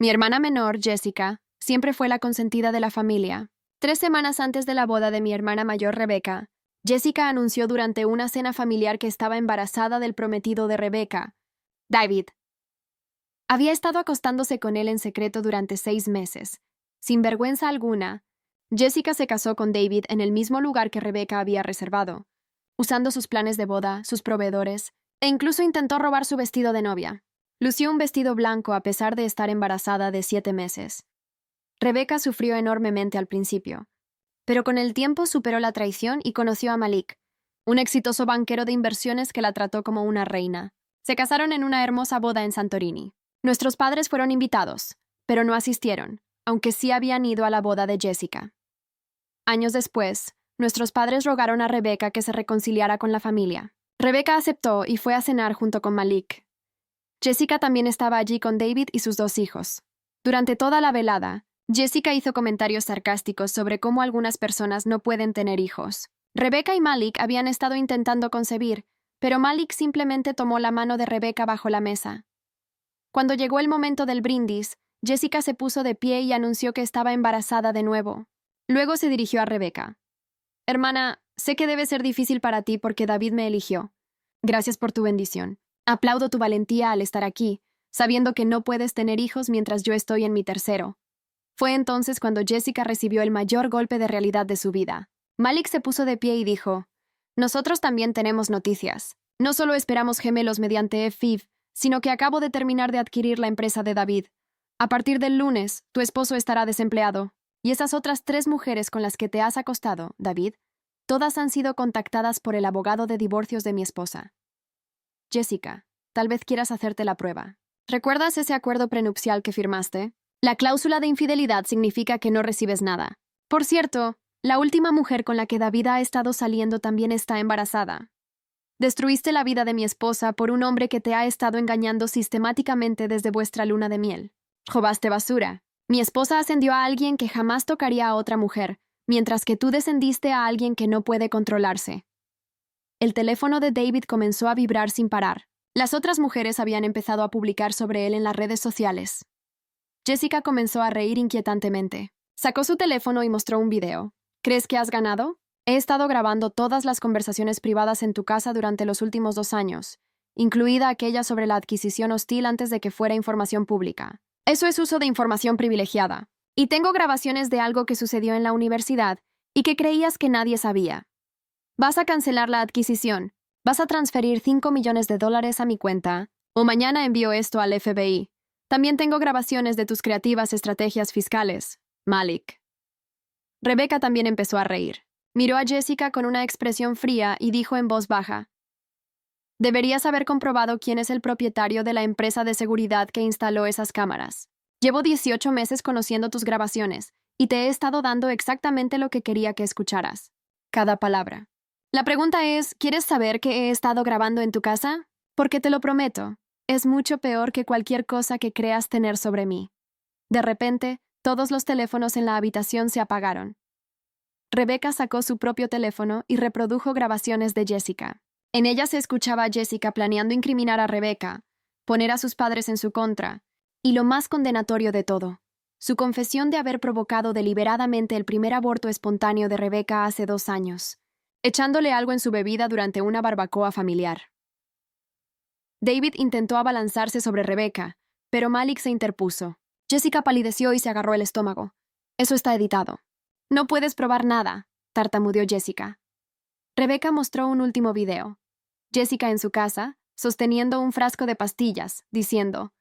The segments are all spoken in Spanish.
Mi hermana menor, Jessica, siempre fue la consentida de la familia. 3 semanas antes de la boda de mi hermana mayor, Rebecca, Jessica anunció durante una cena familiar que estaba embarazada del prometido de Rebecca, David. Había estado acostándose con él en secreto durante 6 meses. Sin vergüenza alguna, Jessica se casó con David en el mismo lugar que Rebecca había reservado, usando sus planes de boda, sus proveedores, e incluso intentó robar su vestido de novia. Lució un vestido blanco a pesar de estar embarazada de 7 meses. Rebecca sufrió enormemente al principio, pero con el tiempo superó la traición y conoció a Malik, un exitoso banquero de inversiones que la trató como una reina. Se casaron en una hermosa boda en Santorini. Nuestros padres fueron invitados, pero no asistieron, aunque sí habían ido a la boda de Jessica. Años después, nuestros padres rogaron a Rebecca que se reconciliara con la familia. Rebecca aceptó y fue a cenar junto con Malik. Jessica también estaba allí con David y sus 2 hijos. Durante toda la velada, Jessica hizo comentarios sarcásticos sobre cómo algunas personas no pueden tener hijos. Rebecca y Malik habían estado intentando concebir, pero Malik simplemente tomó la mano de Rebecca bajo la mesa. Cuando llegó el momento del brindis, Jessica se puso de pie y anunció que estaba embarazada de nuevo. Luego se dirigió a Rebecca. Hermana, sé que debe ser difícil para ti porque David me eligió. Gracias por tu bendición. Aplaudo tu valentía al estar aquí, sabiendo que no puedes tener hijos mientras yo estoy en mi tercero. Fue entonces cuando Jessica recibió el mayor golpe de realidad de su vida. Malik se puso de pie y dijo, nosotros también tenemos noticias. No solo esperamos gemelos mediante FIV, sino que acabo de terminar de adquirir la empresa de David. A partir del lunes, tu esposo estará desempleado. Y esas otras 3 mujeres con las que te has acostado, David, todas han sido contactadas por el abogado de divorcios de mi esposa. Jessica, tal vez quieras hacerte la prueba. ¿Recuerdas ese acuerdo prenupcial que firmaste? La cláusula de infidelidad significa que no recibes nada. Por cierto, la última mujer con la que David ha estado saliendo también está embarazada. Destruiste la vida de mi esposa por un hombre que te ha estado engañando sistemáticamente desde vuestra luna de miel. Robaste basura. Mi esposa ascendió a alguien que jamás tocaría a otra mujer, mientras que tú descendiste a alguien que no puede controlarse. El teléfono de David comenzó a vibrar sin parar. Las otras mujeres habían empezado a publicar sobre él en las redes sociales. Jessica comenzó a reír inquietantemente. Sacó su teléfono y mostró un video. ¿Crees que has ganado? He estado grabando todas las conversaciones privadas en tu casa durante los últimos 2 años, incluida aquella sobre la adquisición hostil antes de que fuera información pública. Eso es uso de información privilegiada. Y tengo grabaciones de algo que sucedió en la universidad y que creías que nadie sabía. Vas a cancelar la adquisición. Vas a transferir $5 millones a mi cuenta. O mañana envío esto al FBI. También tengo grabaciones de tus creativas estrategias fiscales, Malik. Rebecca también empezó a reír. Miró a Jessica con una expresión fría y dijo en voz baja, deberías haber comprobado quién es el propietario de la empresa de seguridad que instaló esas cámaras. Llevo 18 meses conociendo tus grabaciones y te he estado dando exactamente lo que quería que escucharas. Cada palabra. La pregunta es, ¿quieres saber qué he estado grabando en tu casa? Porque te lo prometo, es mucho peor que cualquier cosa que creas tener sobre mí. De repente, todos los teléfonos en la habitación se apagaron. Rebecca sacó su propio teléfono y reprodujo grabaciones de Jessica. En ella se escuchaba a Jessica planeando incriminar a Rebecca, poner a sus padres en su contra, y lo más condenatorio de todo, su confesión de haber provocado deliberadamente el primer aborto espontáneo de Rebecca hace 2 años, echándole algo en su bebida durante una barbacoa familiar. David intentó abalanzarse sobre Rebecca, pero Malik se interpuso. Jessica palideció y se agarró el estómago. Eso está editado. No puedes probar nada, tartamudeó Jessica. Rebecca mostró un último video. Jessica en su casa, sosteniendo un frasco de pastillas, diciendo,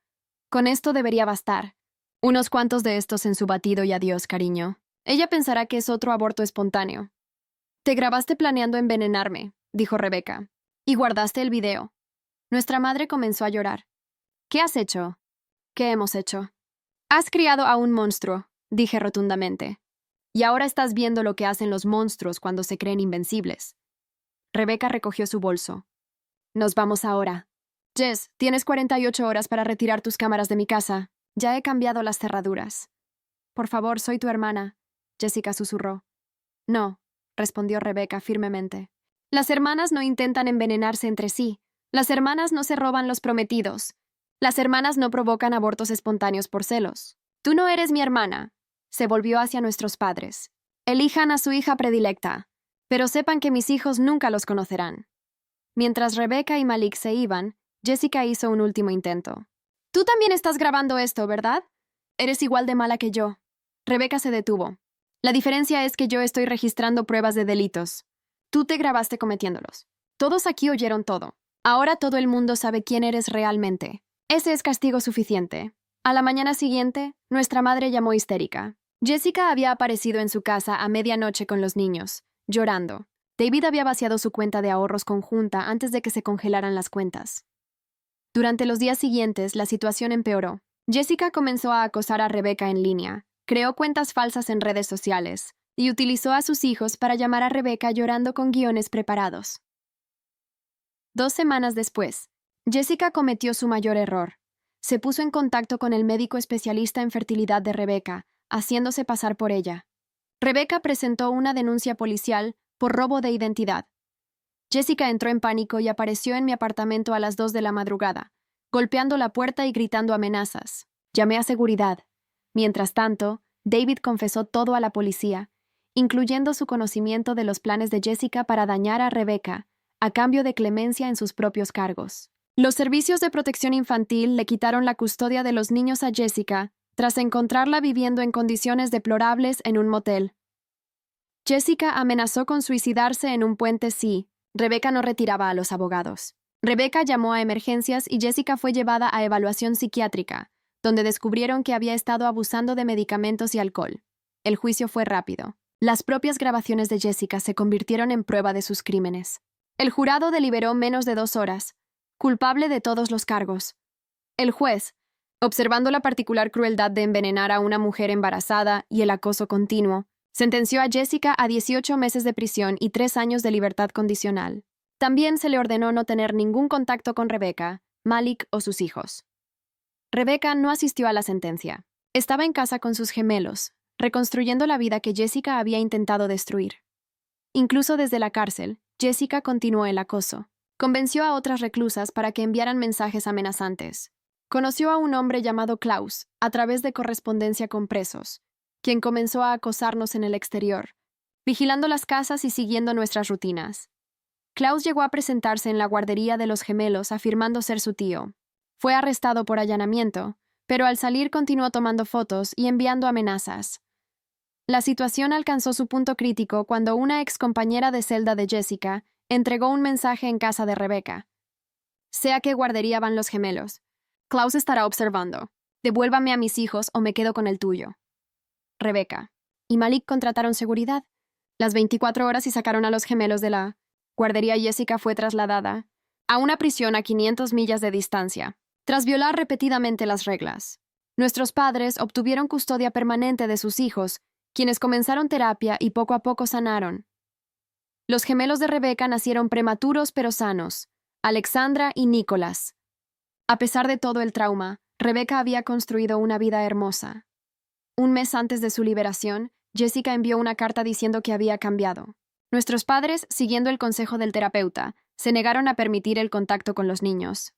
con esto debería bastar. Unos cuantos de estos en su batido y adiós, cariño. Ella pensará que es otro aborto espontáneo. Te grabaste planeando envenenarme, dijo Rebecca, y guardaste el video. Nuestra madre comenzó a llorar. ¿Qué has hecho? ¿Qué hemos hecho? Has criado a un monstruo, dije rotundamente. Y ahora estás viendo lo que hacen los monstruos cuando se creen invencibles. Rebecca recogió su bolso. Nos vamos ahora. Jess, tienes 48 horas para retirar tus cámaras de mi casa. Ya he cambiado las cerraduras. Por favor, soy tu hermana, Jessica susurró. No, respondió Rebecca firmemente. Las hermanas no intentan envenenarse entre sí. Las hermanas no se roban los prometidos. Las hermanas no provocan abortos espontáneos por celos. Tú no eres mi hermana. Se volvió hacia nuestros padres. Elijan a su hija predilecta, pero sepan que mis hijos nunca los conocerán. Mientras Rebecca y Malik se iban, Jessica hizo un último intento. Tú también estás grabando esto, ¿verdad? Eres igual de mala que yo. Rebecca se detuvo. La diferencia es que yo estoy registrando pruebas de delitos. Tú te grabaste cometiéndolos. Todos aquí oyeron todo. Ahora todo el mundo sabe quién eres realmente. Ese es castigo suficiente. A la mañana siguiente, nuestra madre llamó histérica. Jessica había aparecido en su casa a medianoche con los niños, llorando. David había vaciado su cuenta de ahorros conjunta antes de que se congelaran las cuentas. Durante los días siguientes, la situación empeoró. Jessica comenzó a acosar a Rebecca en línea, creó cuentas falsas en redes sociales y utilizó a sus hijos para llamar a Rebecca llorando con guiones preparados. 2 semanas después, Jessica cometió su mayor error. Se puso en contacto con el médico especialista en fertilidad de Rebecca, haciéndose pasar por ella. Rebecca presentó una denuncia policial por robo de identidad. Jessica entró en pánico y apareció en mi apartamento a las 2 de la madrugada, golpeando la puerta y gritando amenazas. Llamé a seguridad. Mientras tanto, David confesó todo a la policía, incluyendo su conocimiento de los planes de Jessica para dañar a Rebecca, a cambio de clemencia en sus propios cargos. Los servicios de protección infantil le quitaron la custodia de los niños a Jessica tras encontrarla viviendo en condiciones deplorables en un motel. Jessica amenazó con suicidarse en un puente si Rebecca no retiraba a los abogados. Rebecca llamó a emergencias y Jessica fue llevada a evaluación psiquiátrica, donde descubrieron que había estado abusando de medicamentos y alcohol. El juicio fue rápido. Las propias grabaciones de Jessica se convirtieron en prueba de sus crímenes. El jurado deliberó menos de 2 horas, culpable de todos los cargos. El juez, observando la particular crueldad de envenenar a una mujer embarazada y el acoso continuo, sentenció a Jessica a 18 meses de prisión y 3 años de libertad condicional. También se le ordenó no tener ningún contacto con Rebecca, Malik o sus hijos. Rebecca no asistió a la sentencia. Estaba en casa con sus gemelos, reconstruyendo la vida que Jessica había intentado destruir. Incluso desde la cárcel, Jessica continuó el acoso. Convenció a otras reclusas para que enviaran mensajes amenazantes. Conoció a un hombre llamado Klaus, a través de correspondencia con presos, quien comenzó a acosarnos en el exterior, vigilando las casas y siguiendo nuestras rutinas. Klaus llegó a presentarse en la guardería de los gemelos afirmando ser su tío. Fue arrestado por allanamiento, pero al salir continuó tomando fotos y enviando amenazas. La situación alcanzó su punto crítico cuando una excompañera de celda de Jessica entregó un mensaje en casa de Rebecca. Sé a qué guardería van los gemelos. Klaus estará observando. Devuélvame a mis hijos o me quedo con el tuyo. Rebecca y Malik contrataron seguridad las 24 horas y sacaron a los gemelos de la guardería. Jessica fue trasladada a una prisión a 500 millas de distancia, tras violar repetidamente las reglas. Nuestros padres obtuvieron custodia permanente de sus hijos, quienes comenzaron terapia y poco a poco sanaron. Los gemelos de Rebecca nacieron prematuros pero sanos, Alexandra y Nicholas. A pesar de todo el trauma, Rebecca había construido una vida hermosa. Un mes antes de su liberación, Jessica envió una carta diciendo que había cambiado. Nuestros padres, siguiendo el consejo del terapeuta, se negaron a permitir el contacto con los niños.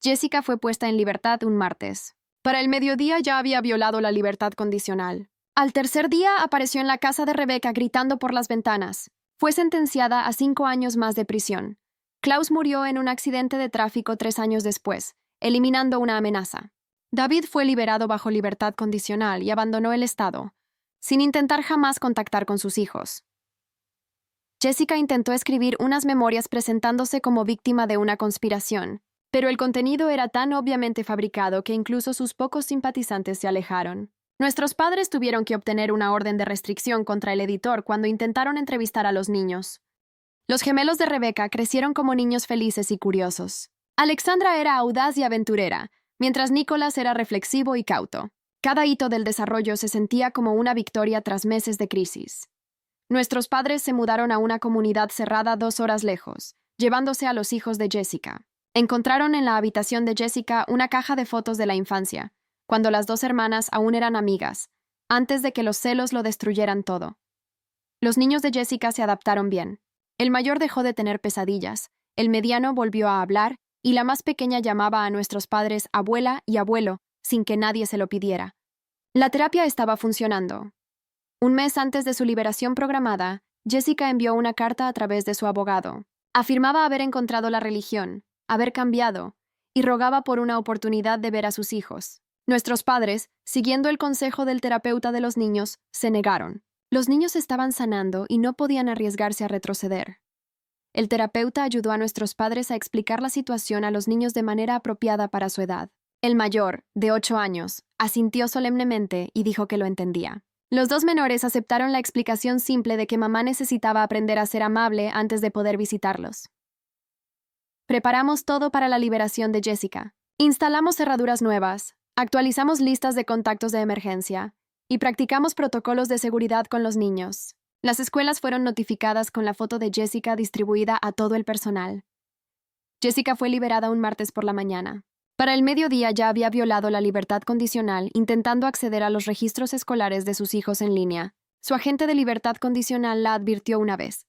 Jessica fue puesta en libertad un martes. Para el mediodía ya había violado la libertad condicional. Al tercer día apareció en la casa de Rebecca gritando por las ventanas. Fue sentenciada a 5 años más de prisión. Klaus murió en un accidente de tráfico 3 años después, eliminando una amenaza. David fue liberado bajo libertad condicional y abandonó el estado, sin intentar jamás contactar con sus hijos. Jessica intentó escribir unas memorias presentándose como víctima de una conspiración, pero el contenido era tan obviamente fabricado que incluso sus pocos simpatizantes se alejaron. Nuestros padres tuvieron que obtener una orden de restricción contra el editor cuando intentaron entrevistar a los niños. Los gemelos de Rebecca crecieron como niños felices y curiosos. Alexandra era audaz y aventurera, mientras Nicholas era reflexivo y cauto. Cada hito del desarrollo se sentía como una victoria tras meses de crisis. Nuestros padres se mudaron a una comunidad cerrada 2 horas lejos, llevándose a los hijos de Jessica. Encontraron en la habitación de Jessica una caja de fotos de la infancia, cuando las 2 hermanas aún eran amigas, antes de que los celos lo destruyeran todo. Los niños de Jessica se adaptaron bien. El mayor dejó de tener pesadillas, el mediano volvió a hablar y la más pequeña llamaba a nuestros padres abuela y abuelo sin que nadie se lo pidiera. La terapia estaba funcionando. Un mes antes de su liberación programada, Jessica envió una carta a través de su abogado. Afirmaba haber encontrado la religión, haber cambiado, y rogaba por una oportunidad de ver a sus hijos. Nuestros padres, siguiendo el consejo del terapeuta de los niños, se negaron. Los niños estaban sanando y no podían arriesgarse a retroceder. El terapeuta ayudó a nuestros padres a explicar la situación a los niños de manera apropiada para su edad. El mayor, de 8 años, asintió solemnemente y dijo que lo entendía. Los dos menores aceptaron la explicación simple de que mamá necesitaba aprender a ser amable antes de poder visitarlos. Preparamos todo para la liberación de Jessica. Instalamos cerraduras nuevas, actualizamos listas de contactos de emergencia y practicamos protocolos de seguridad con los niños. Las escuelas fueron notificadas con la foto de Jessica distribuida a todo el personal. Jessica fue liberada un martes por la mañana. Para el mediodía ya había violado la libertad condicional intentando acceder a los registros escolares de sus hijos en línea. Su agente de libertad condicional la advirtió una vez.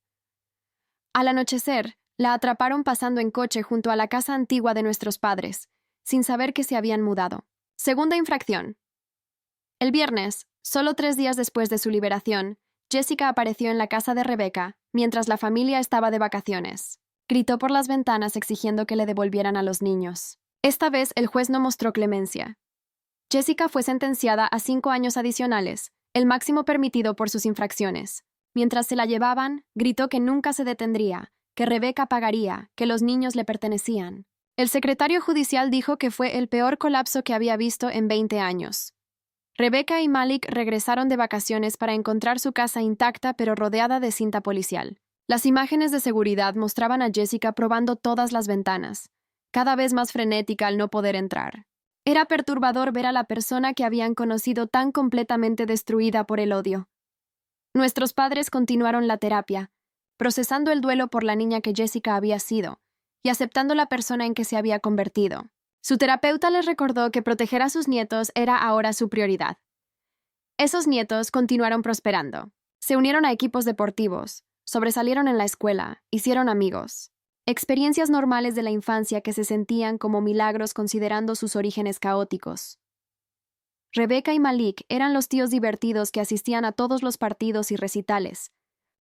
Al anochecer, la atraparon pasando en coche junto a la casa antigua de nuestros padres, sin saber que se habían mudado. Segunda infracción. El viernes, solo 3 días después de su liberación, Jessica apareció en la casa de Rebecca mientras la familia estaba de vacaciones. Gritó por las ventanas exigiendo que le devolvieran a los niños. Esta vez el juez no mostró clemencia. Jessica fue sentenciada a 5 años adicionales, el máximo permitido por sus infracciones. Mientras se la llevaban, gritó que nunca se detendría, que Rebecca pagaría, que los niños le pertenecían. El secretario judicial dijo que fue el peor colapso que había visto en 20 años. Rebecca y Malik regresaron de vacaciones para encontrar su casa intacta pero rodeada de cinta policial. Las imágenes de seguridad mostraban a Jessica probando todas las ventanas, cada vez más frenética al no poder entrar. Era perturbador ver a la persona que habían conocido tan completamente destruida por el odio. Nuestros padres continuaron la terapia, procesando el duelo por la niña que Jessica había sido y aceptando la persona en que se había convertido. Su terapeuta les recordó que proteger a sus nietos era ahora su prioridad. Esos nietos continuaron prosperando. Se unieron a equipos deportivos, sobresalieron en la escuela, hicieron amigos. Experiencias normales de la infancia que se sentían como milagros considerando sus orígenes caóticos. Rebecca y Malik eran los tíos divertidos que asistían a todos los partidos y recitales,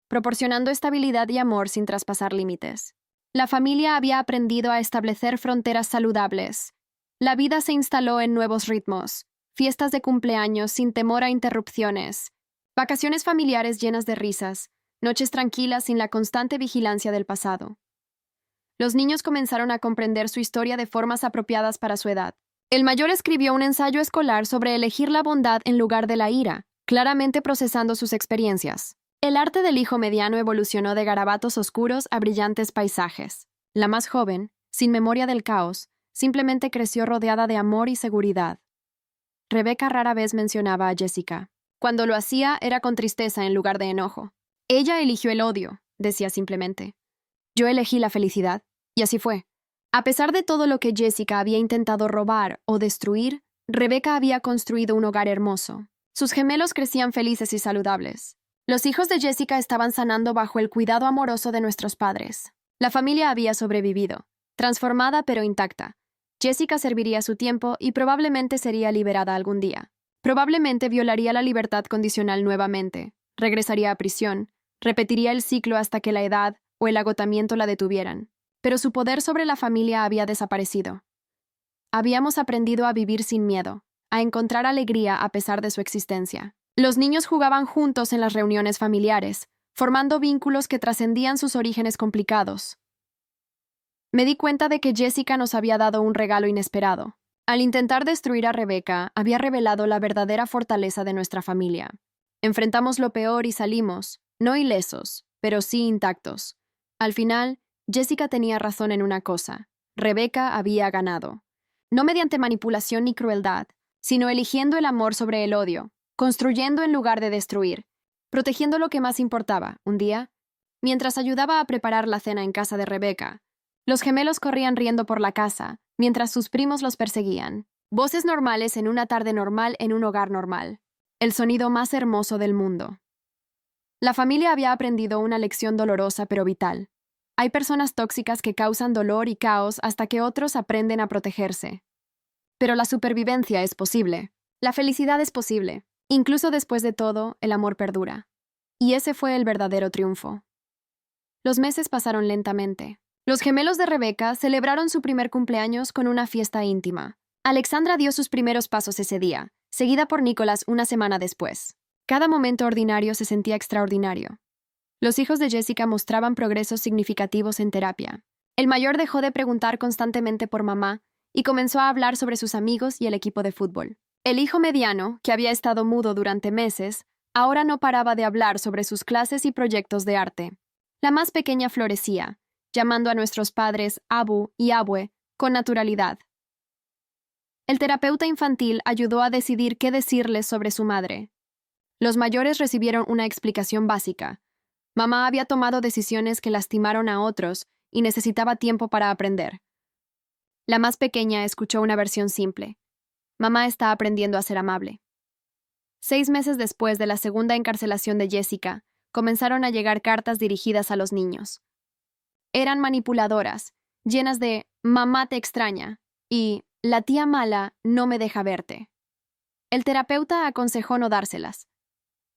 proporcionando estabilidad y amor sin traspasar límites. La familia había aprendido a establecer fronteras saludables. La vida se instaló en nuevos ritmos, fiestas de cumpleaños sin temor a interrupciones, vacaciones familiares llenas de risas, noches tranquilas sin la constante vigilancia del pasado. Los niños comenzaron a comprender su historia de formas apropiadas para su edad. El mayor escribió un ensayo escolar sobre elegir la bondad en lugar de la ira, claramente procesando sus experiencias. El arte del hijo mediano evolucionó de garabatos oscuros a brillantes paisajes. La más joven, sin memoria del caos, simplemente creció rodeada de amor y seguridad. Rebecca rara vez mencionaba a Jessica. Cuando lo hacía era con tristeza en lugar de enojo. Ella eligió el odio, decía simplemente. Yo elegí la felicidad, y así fue. A pesar de todo lo que Jessica había intentado robar o destruir, Rebecca había construido un hogar hermoso. Sus gemelos crecían felices y saludables. Los hijos de Jessica estaban sanando bajo el cuidado amoroso de nuestros padres. La familia había sobrevivido, transformada pero intacta. Jessica serviría su tiempo y probablemente sería liberada algún día. Probablemente violaría la libertad condicional nuevamente, regresaría a prisión, repetiría el ciclo hasta que la edad o el agotamiento la detuvieran. Pero su poder sobre la familia había desaparecido. Habíamos aprendido a vivir sin miedo, a encontrar alegría a pesar de su existencia. Los niños jugaban juntos en las reuniones familiares, formando vínculos que trascendían sus orígenes complicados. Me di cuenta de que Jessica nos había dado un regalo inesperado. Al intentar destruir a Rebecca, había revelado la verdadera fortaleza de nuestra familia. Enfrentamos lo peor y salimos, no ilesos, pero sí intactos. Al final, Jessica tenía razón en una cosa. Rebecca había ganado. No mediante manipulación ni crueldad, sino eligiendo el amor sobre el odio, construyendo en lugar de destruir, protegiendo lo que más importaba. Un día, mientras ayudaba a preparar la cena en casa de Rebecca, los gemelos corrían riendo por la casa, mientras sus primos los perseguían. Voces normales en una tarde normal en un hogar normal. El sonido más hermoso del mundo. La familia había aprendido una lección dolorosa pero vital. Hay personas tóxicas que causan dolor y caos hasta que otros aprenden a protegerse. Pero la supervivencia es posible. La felicidad es posible. Incluso después de todo, el amor perdura. Y ese fue el verdadero triunfo. Los meses pasaron lentamente. Los gemelos de Rebeca celebraron su primer cumpleaños con una fiesta íntima. Alexandra dio sus primeros pasos ese día, seguida por Nicholas una semana después. Cada momento ordinario se sentía extraordinario. Los hijos de Jessica mostraban progresos significativos en terapia. El mayor dejó de preguntar constantemente por mamá y comenzó a hablar sobre sus amigos y el equipo de fútbol. El hijo mediano, que había estado mudo durante meses, ahora no paraba de hablar sobre sus clases y proyectos de arte. La más pequeña florecía, llamando a nuestros padres Abu y Abue con naturalidad. El terapeuta infantil ayudó a decidir qué decirles sobre su madre. Los mayores recibieron una explicación básica. Mamá había tomado decisiones que lastimaron a otros y necesitaba tiempo para aprender. La más pequeña escuchó una versión simple. Mamá está aprendiendo a ser amable. 6 meses después de la segunda encarcelación de Jessica, comenzaron a llegar cartas dirigidas a los niños. Eran manipuladoras, llenas de «mamá te extraña» y «la tía mala no me deja verte». El terapeuta aconsejó no dárselas.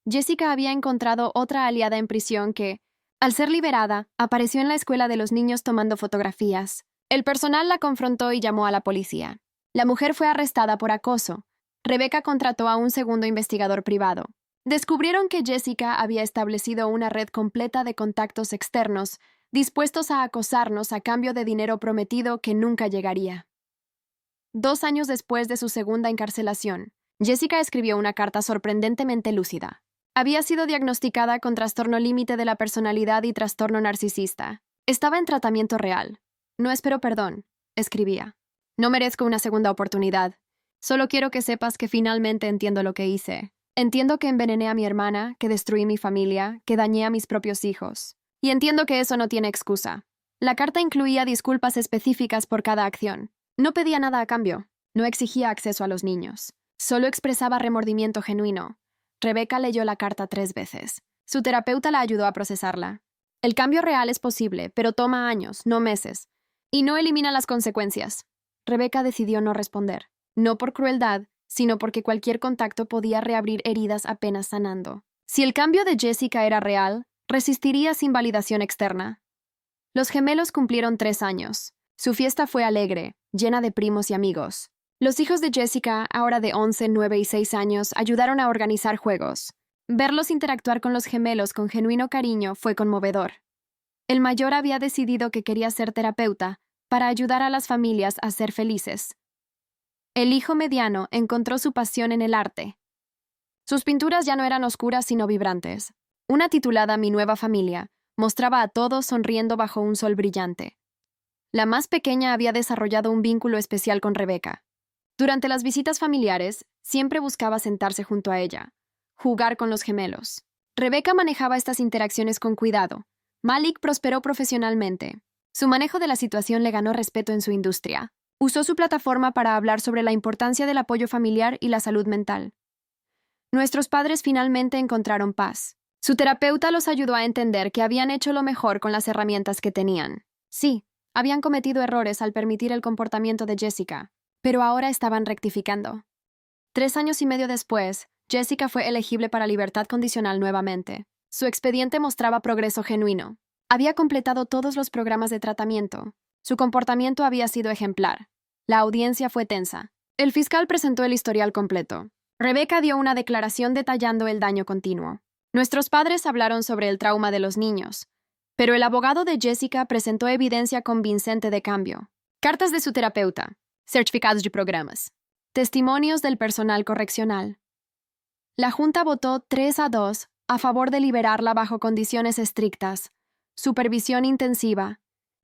Jessica había encontrado otra aliada en prisión que, al ser liberada, apareció en la escuela de los niños tomando fotografías. El personal la confrontó y llamó a la policía. La mujer fue arrestada por acoso. Rebeca contrató a un segundo investigador privado. Descubrieron que Jessica había establecido una red completa de contactos externos, dispuestos a acosarnos a cambio de dinero prometido que nunca llegaría. 2 años después de su segunda encarcelación, Jessica escribió una carta sorprendentemente lúcida. Había sido diagnosticada con trastorno límite de la personalidad y trastorno narcisista. Estaba en tratamiento real. No espero perdón, escribía. No merezco una segunda oportunidad. Solo quiero que sepas que finalmente entiendo lo que hice. Entiendo que envenené a mi hermana, que destruí mi familia, que dañé a mis propios hijos. Y entiendo que eso no tiene excusa. La carta incluía disculpas específicas por cada acción. No pedía nada a cambio. No exigía acceso a los niños. Solo expresaba remordimiento genuino. Rebeca leyó la carta 3 veces. Su terapeuta la ayudó a procesarla. El cambio real es posible, pero toma años, no meses. Y no elimina las consecuencias. Rebeca decidió no responder. No por crueldad, sino porque cualquier contacto podía reabrir heridas apenas sanando. Si el cambio de Jessica era real, resistiría sin validación externa. Los gemelos cumplieron 3 años. Su fiesta fue alegre, llena de primos y amigos. Los hijos de Jessica, ahora de 11, 9 y 6 años, ayudaron a organizar juegos. Verlos interactuar con los gemelos con genuino cariño fue conmovedor. El mayor había decidido que quería ser terapeuta para ayudar a las familias a ser felices. El hijo mediano encontró su pasión en el arte. Sus pinturas ya no eran oscuras sino vibrantes. Una titulada Mi nueva familia mostraba a todos sonriendo bajo un sol brillante. La más pequeña había desarrollado un vínculo especial con Rebeca. Durante las visitas familiares, siempre buscaba sentarse junto a ella, jugar con los gemelos. Rebeca manejaba estas interacciones con cuidado. Malik prosperó profesionalmente. Su manejo de la situación le ganó respeto en su industria. Usó su plataforma para hablar sobre la importancia del apoyo familiar y la salud mental. Nuestros padres finalmente encontraron paz. Su terapeuta los ayudó a entender que habían hecho lo mejor con las herramientas que tenían. Sí, habían cometido errores al permitir el comportamiento de Jessica, pero ahora estaban rectificando. 3 años y medio después, Jessica fue elegible para libertad condicional nuevamente. Su expediente mostraba progreso genuino. Había completado todos los programas de tratamiento. Su comportamiento había sido ejemplar. La audiencia fue tensa. El fiscal presentó el historial completo. Rebeca dio una declaración detallando el daño continuo. Nuestros padres hablaron sobre el trauma de los niños, pero el abogado de Jessica presentó evidencia convincente de cambio. Cartas de su terapeuta, certificados de programas, testimonios del personal correccional. La Junta votó 3-2 a favor de liberarla bajo condiciones estrictas, supervisión intensiva,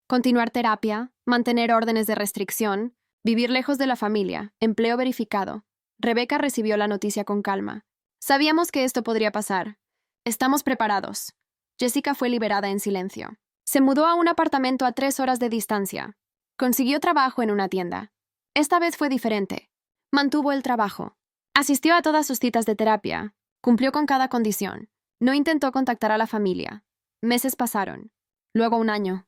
continuar terapia, mantener órdenes de restricción, vivir lejos de la familia, empleo verificado. Rebeca recibió la noticia con calma. Sabíamos que esto podría pasar. Estamos preparados. Jessica fue liberada en silencio. Se mudó a un apartamento a 3 horas de distancia. Consiguió trabajo en una tienda. Esta vez fue diferente. Mantuvo el trabajo. Asistió a todas sus citas de terapia. Cumplió con cada condición. No intentó contactar a la familia. Meses pasaron. Luego 1 año.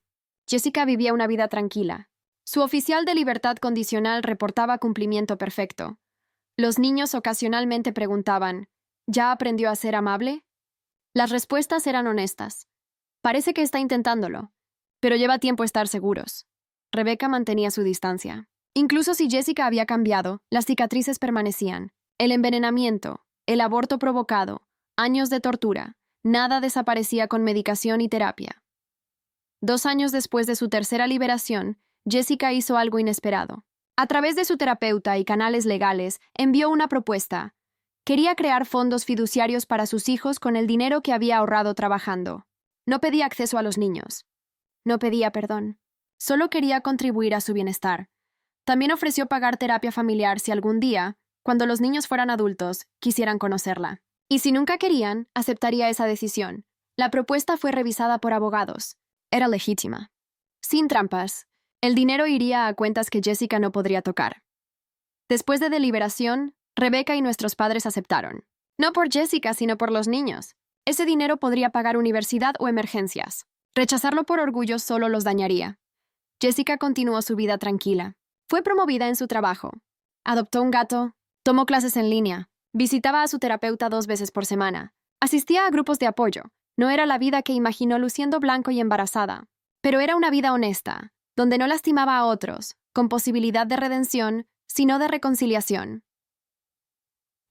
Jessica vivía una vida tranquila. Su oficial de libertad condicional reportaba cumplimiento perfecto. Los niños ocasionalmente preguntaban, ¿ya aprendió a ser amable? Las respuestas eran honestas. Parece que está intentándolo, pero lleva tiempo estar seguros. Rebecca mantenía su distancia. Incluso si Jessica había cambiado, las cicatrices permanecían. El envenenamiento, el aborto provocado, años de tortura, nada desaparecía con medicación y terapia. 2 años después de su tercera liberación, Jessica hizo algo inesperado. A través de su terapeuta y canales legales, envió una propuesta. Quería crear fondos fiduciarios para sus hijos con el dinero que había ahorrado trabajando. No pedía acceso a los niños. No pedía perdón. Solo quería contribuir a su bienestar. También ofreció pagar terapia familiar si algún día, cuando los niños fueran adultos, quisieran conocerla. Y si nunca querían, aceptaría esa decisión. La propuesta fue revisada por abogados. Era legítima. Sin trampas. El dinero iría a cuentas que Jessica no podría tocar. Después de deliberación, Rebecca y nuestros padres aceptaron. No por Jessica, sino por los niños. Ese dinero podría pagar universidad o emergencias. Rechazarlo por orgullo solo los dañaría. Jessica continuó su vida tranquila. Fue promovida en su trabajo. Adoptó un gato, tomó clases en línea, visitaba a su terapeuta 2 veces por semana, asistía a grupos de apoyo. No era la vida que imaginó luciendo blanco y embarazada, pero era una vida honesta, donde no lastimaba a otros, con posibilidad de redención, sino de reconciliación.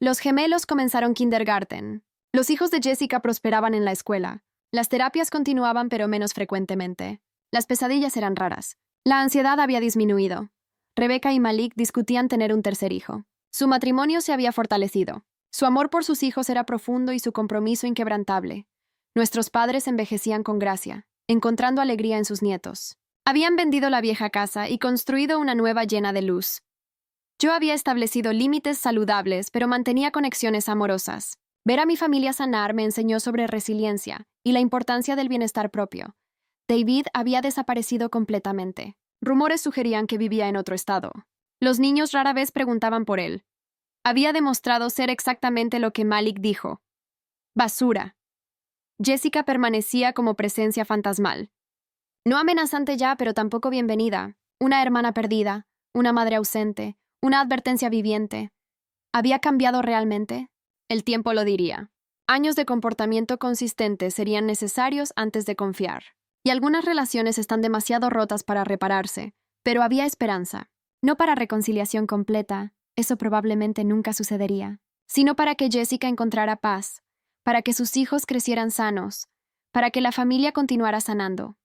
Los gemelos comenzaron kindergarten. Los hijos de Jessica prosperaban en la escuela. Las terapias continuaban pero menos frecuentemente. Las pesadillas eran raras. La ansiedad había disminuido. Rebecca y Malik discutían tener un tercer hijo. Su matrimonio se había fortalecido. Su amor por sus hijos era profundo y su compromiso inquebrantable. Nuestros padres envejecían con gracia, encontrando alegría en sus nietos. Habían vendido la vieja casa y construido una nueva llena de luz. Yo había establecido límites saludables, pero mantenía conexiones amorosas. Ver a mi familia sanar me enseñó sobre resiliencia y la importancia del bienestar propio. David había desaparecido completamente. Rumores sugerían que vivía en otro estado. Los niños rara vez preguntaban por él. Había demostrado ser exactamente lo que Malik dijo. Basura. Jessica permanecía como presencia fantasmal. No amenazante ya, pero tampoco bienvenida. Una hermana perdida, una madre ausente, una advertencia viviente. ¿Había cambiado realmente? El tiempo lo diría. Años de comportamiento consistente serían necesarios antes de confiar. Y algunas relaciones están demasiado rotas para repararse, pero había esperanza. No para reconciliación completa, eso probablemente nunca sucedería, sino para que Jessica encontrara paz, para que sus hijos crecieran sanos, para que la familia continuara sanando.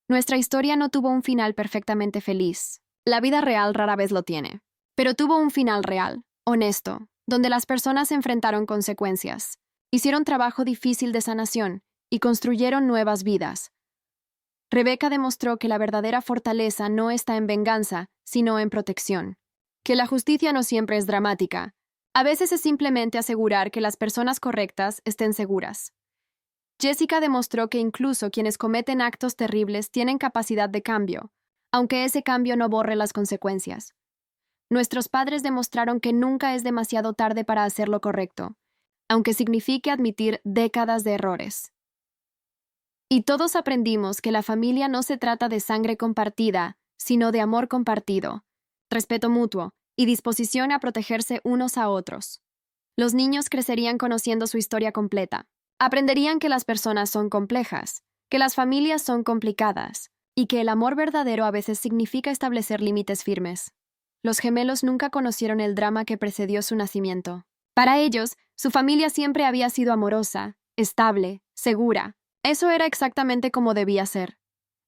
Nuestra historia no tuvo un final perfectamente feliz. La vida real rara vez lo tiene. Pero tuvo un final real, honesto, donde las personas enfrentaron consecuencias, hicieron trabajo difícil de sanación y construyeron nuevas vidas. Rebecca demostró que la verdadera fortaleza no está en venganza, sino en protección. Que la justicia no siempre es dramática. A veces es simplemente asegurar que las personas correctas estén seguras. Jessica demostró que incluso quienes cometen actos terribles tienen capacidad de cambio, aunque ese cambio no borre las consecuencias. Nuestros padres demostraron que nunca es demasiado tarde para hacer lo correcto, aunque signifique admitir décadas de errores. Y todos aprendimos que la familia no se trata de sangre compartida, sino de amor compartido, respeto mutuo y disposición a protegerse unos a otros. Los niños crecerían conociendo su historia completa. Aprenderían que las personas son complejas, que las familias son complicadas, y que el amor verdadero a veces significa establecer límites firmes. Los gemelos nunca conocieron el drama que precedió su nacimiento. Para ellos, su familia siempre había sido amorosa, estable, segura. Eso era exactamente como debía ser.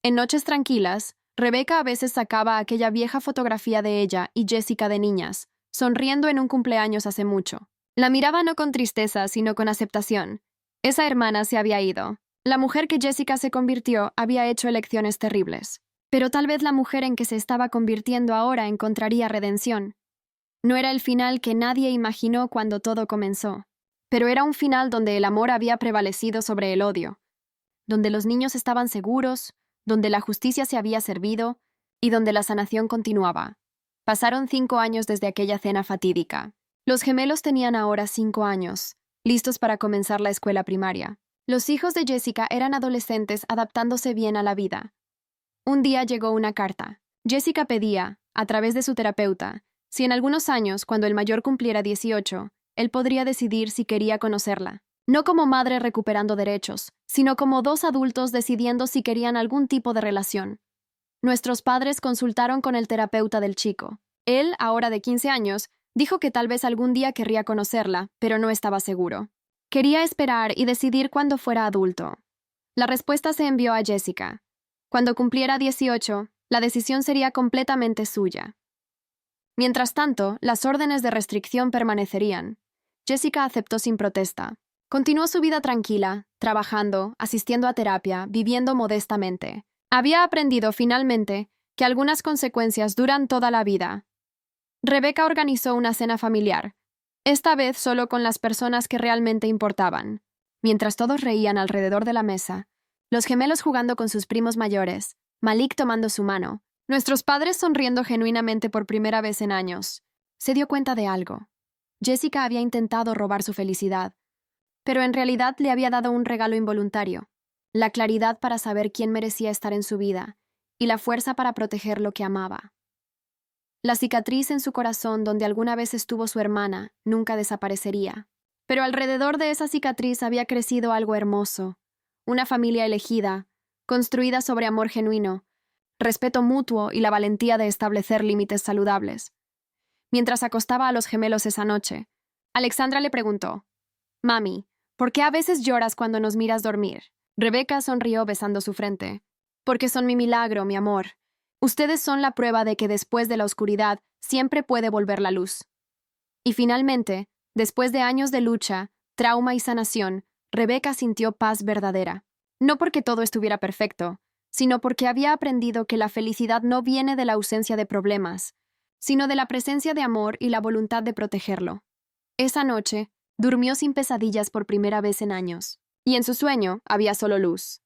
En noches tranquilas, Rebecca a veces sacaba aquella vieja fotografía de ella y Jessica de niñas, sonriendo en un cumpleaños hace mucho. La miraba no con tristeza, sino con aceptación. Esa hermana se había ido. La mujer que Jessica se convirtió había hecho elecciones terribles. Pero tal vez la mujer en que se estaba convirtiendo ahora encontraría redención. No era el final que nadie imaginó cuando todo comenzó, pero era un final donde el amor había prevalecido sobre el odio, donde los niños estaban seguros, donde la justicia se había servido y donde la sanación continuaba. Pasaron 5 años desde aquella cena fatídica. Los gemelos tenían ahora 5 años, listos para comenzar la escuela primaria. Los hijos de Jessica eran adolescentes adaptándose bien a la vida. Un día llegó una carta. Jessica pedía, a través de su terapeuta, si en algunos años, cuando el mayor cumpliera 18, él podría decidir si quería conocerla. No como madre recuperando derechos, sino como dos adultos decidiendo si querían algún tipo de relación. Nuestros padres consultaron con el terapeuta del chico. Él, ahora de 15 años, dijo que tal vez algún día querría conocerla, pero no estaba seguro. Quería esperar y decidir cuando fuera adulto. La respuesta se envió a Jessica. Cuando cumpliera 18, la decisión sería completamente suya. Mientras tanto, las órdenes de restricción permanecerían. Jessica aceptó sin protesta. Continuó su vida tranquila, trabajando, asistiendo a terapia, viviendo modestamente. Había aprendido finalmente que algunas consecuencias duran toda la vida. Rebecca organizó una cena familiar, esta vez solo con las personas que realmente importaban. Mientras todos reían alrededor de la mesa, los gemelos jugando con sus primos mayores, Malik tomando su mano, nuestros padres sonriendo genuinamente por primera vez en años, se dio cuenta de algo. Jessica había intentado robar su felicidad, pero en realidad le había dado un regalo involuntario, la claridad para saber quién merecía estar en su vida y la fuerza para proteger lo que amaba. La cicatriz en su corazón donde alguna vez estuvo su hermana nunca desaparecería, pero alrededor de esa cicatriz había crecido algo hermoso, una familia elegida, construida sobre amor genuino, respeto mutuo y la valentía de establecer límites saludables. Mientras acostaba a los gemelos esa noche, Alexandra le preguntó: «Mami, ¿por qué a veces lloras cuando nos miras dormir?» Rebecca sonrió besando su frente. «Porque son mi milagro, mi amor. Ustedes son la prueba de que después de la oscuridad siempre puede volver la luz». Y finalmente, después de años de lucha, trauma y sanación, Rebecca sintió paz verdadera. No porque todo estuviera perfecto, sino porque había aprendido que la felicidad no viene de la ausencia de problemas, sino de la presencia de amor y la voluntad de protegerlo. Esa noche, durmió sin pesadillas por primera vez en años, y en su sueño había solo luz.